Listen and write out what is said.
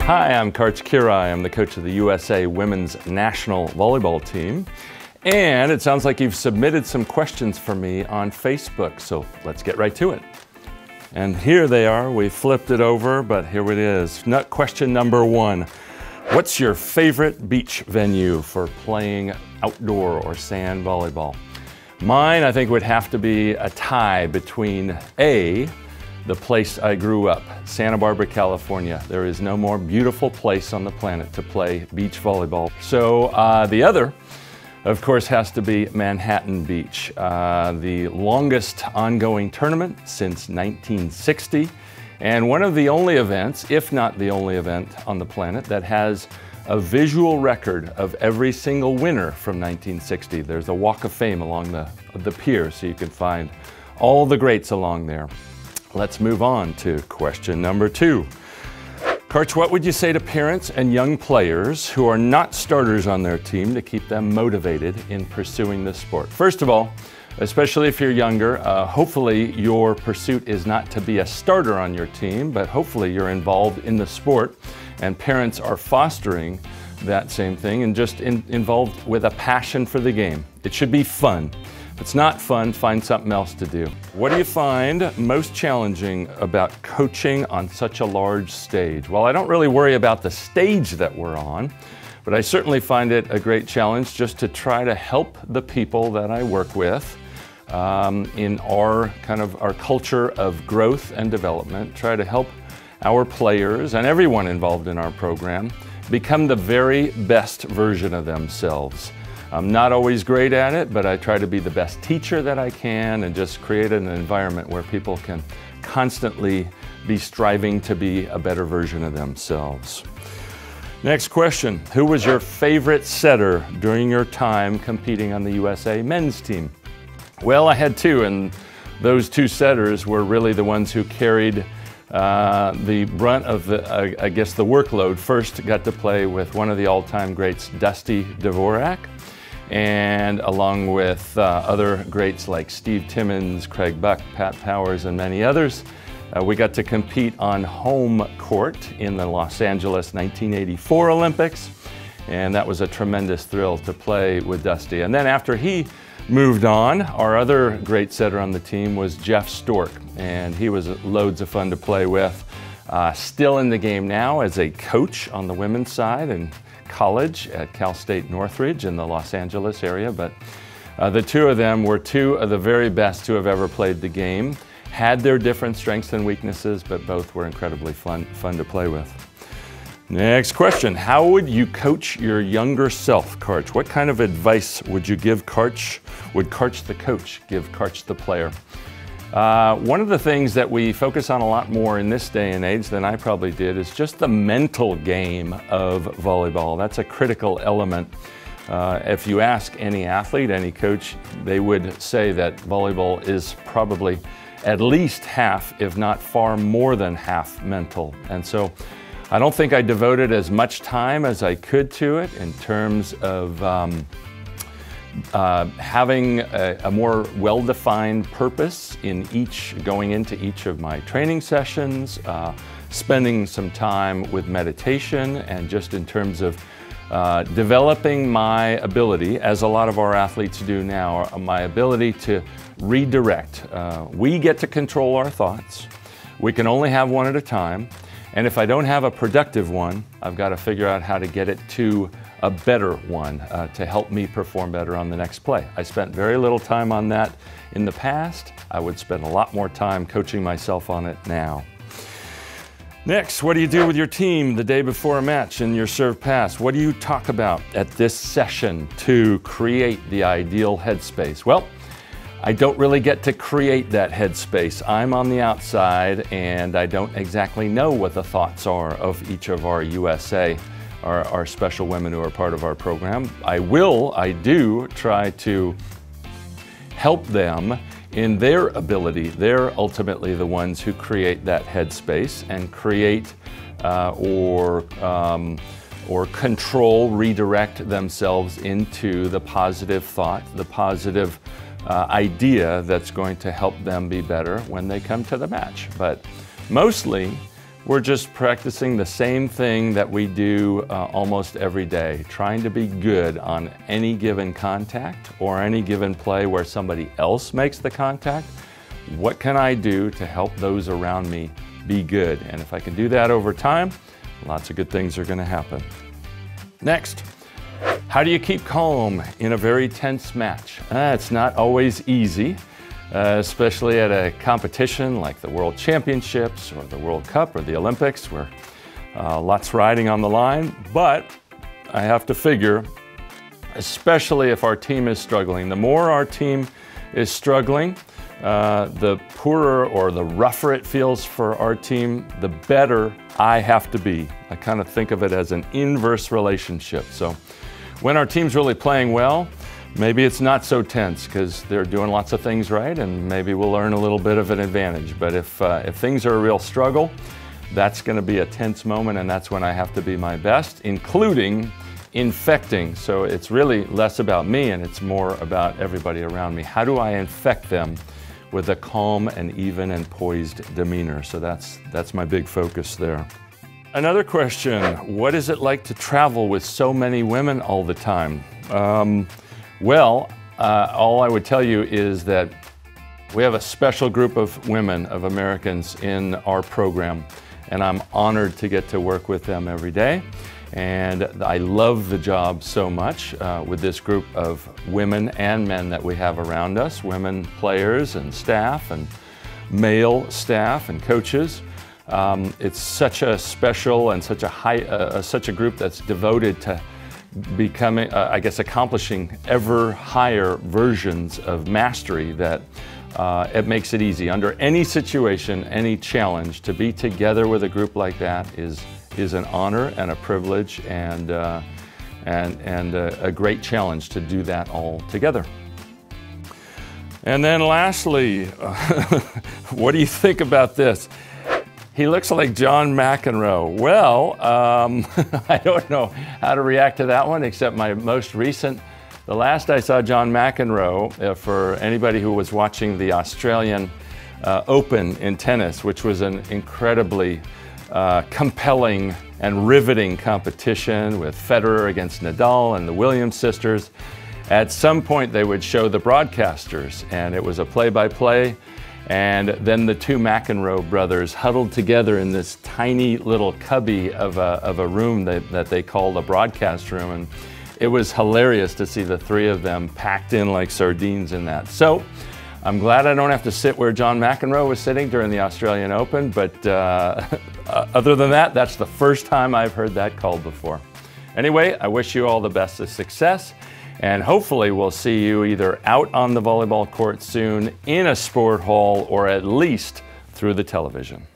Hi, I'm Karch Kiraly. I'm the coach of the USA Women's National Volleyball team. And it sounds like you've submitted some questions for me on Facebook, so let's get right to it. And here they are. We flipped it over, but here it is. Question number 1. What's your favorite beach venue for playing outdoor or sand volleyball? Mine, I think, would have to be a tie between A, the place I grew up, Santa Barbara, California. There is no more beautiful place on the planet to play beach volleyball. So the other, of course, has to be Manhattan Beach, the longest ongoing tournament since 1960, and one of the only events, if not the only event on the planet, that has a visual record of every single winner from 1960. There's a walk of fame along the pier, so you can find all the greats along there. Let's move on to question number 2. Karch, what would you say to parents and young players who are not starters on their team to keep them motivated in pursuing this sport? First of all, especially if you're younger, hopefully your pursuit is not to be a starter on your team, but hopefully you're involved in the sport and parents are fostering that same thing and just involved with a passion for the game. It should be fun. If it's not fun, find something else to do. What do you find most challenging about coaching on such a large stage? Well, I don't really worry about the stage that we're on, but I certainly find it a great challenge just to try to help the people that I work with in our culture of growth and development, try to help our players and everyone involved in our program become the very best version of themselves. I'm not always great at it, but I try to be the best teacher that I can and just create an environment where people can constantly be striving to be a better version of themselves. Next question, who was your favorite setter during your time competing on the USA men's team? Well, I had 2, and those 2 setters were really the ones who carried the brunt of the workload. First, got to play with one of the all-time greats, Dusty Dvorak, and along with other greats like Steve Timmons, Craig Buck, Pat Powers, and many others. We got to compete on home court in the Los Angeles 1984 Olympics, and that was a tremendous thrill to play with Dusty. And then after he moved on, our other great setter on the team was Jeff Stork, and he was loads of fun to play with. Still in the game now as a coach on the women's side and college at Cal State Northridge in the Los Angeles area, but the 2 of them were 2 of the very best to have ever played the game. Had their different strengths and weaknesses, but both were incredibly fun to play with. Next question, how would you coach your younger self, Karch? What kind of advice would you give Karch? Would Karch the coach give Karch the player? One of the things that we focus on a lot more in this day and age than I probably did is just the mental game of volleyball. That's a critical element. If you ask any athlete, any coach, they would say that volleyball is probably at least half, if not far more than half mental. And so I don't think I devoted as much time as I could to it in terms of having a more well-defined purpose in going into each of my training sessions, spending some time with meditation, and just in terms of developing my ability, as a lot of our athletes do now, my ability to redirect. We get to control our thoughts. We can only have one at a time. And if I don't have a productive one, I've got to figure out how to get it to a better one to help me perform better on the next play. I spent very little time on that in the past. I would spend a lot more time coaching myself on it now. Next, what do you do with your team the day before a match in your serve pass? What do you talk about at this session to create the ideal headspace? Well, I don't really get to create that headspace. I'm on the outside and I don't exactly know what the thoughts are of each of our USA, our special women who are part of our program. I do try to help them in their ability. They're ultimately the ones who create that headspace and create or control, redirect themselves into the positive thought, the positive idea that's going to help them be better when they come to the match. But mostly, we're just practicing the same thing that we do almost every day, trying to be good on any given contact or any given play where somebody else makes the contact. What can I do to help those around me be good? And if I can do that over time, lots of good things are going to happen. Next, how do you keep calm in a very tense match? It's not always easy. Especially at a competition like the World Championships or the World Cup or the Olympics, where lots riding on the line. But I have to figure, especially if our team is struggling, the more our team is struggling, the poorer or the rougher it feels for our team, the better I have to be. I kind of think of it as an inverse relationship. So when our team's really playing well, maybe it's not so tense because they're doing lots of things right, and maybe we'll earn a little bit of an advantage. But if things are a real struggle, that's going to be a tense moment, and that's when I have to be my best, including infecting. So it's really less about me and it's more about everybody around me. How do I infect them with a calm and even and poised demeanor? So that's my big focus there. Another question, what is it like to travel with so many women all the time? Well, all I would tell you is that we have a special group of women, of Americans in our program, and I'm honored to get to work with them every day. And I love the job so much with this group of women and men that we have around us, women players and staff and male staff and coaches. It's such a special and such a group that's devoted to becoming, I guess, accomplishing ever higher versions of mastery that it makes it easy. Under any situation, any challenge, to be together with a group like that is an honor and a privilege and a great challenge to do that all together. And then lastly, what do you think about this? He looks like John McEnroe. Well, I don't know how to react to that one, except my most recent, the last I saw John McEnroe, for anybody who was watching the Australian Open in tennis, which was an incredibly compelling and riveting competition with Federer against Nadal and the Williams sisters. At some point they would show the broadcasters, and it was a play-by-play. And then the two McEnroe brothers huddled together in this tiny little cubby of a room that they called a broadcast room. And it was hilarious to see the three of them packed in like sardines in that. So I'm glad I don't have to sit where John McEnroe was sitting during the Australian Open. But other than that, that's the first time I've heard that called before. Anyway, I wish you all the best of success. And hopefully we'll see you either out on the volleyball court soon, in a sport hall, or at least through the television.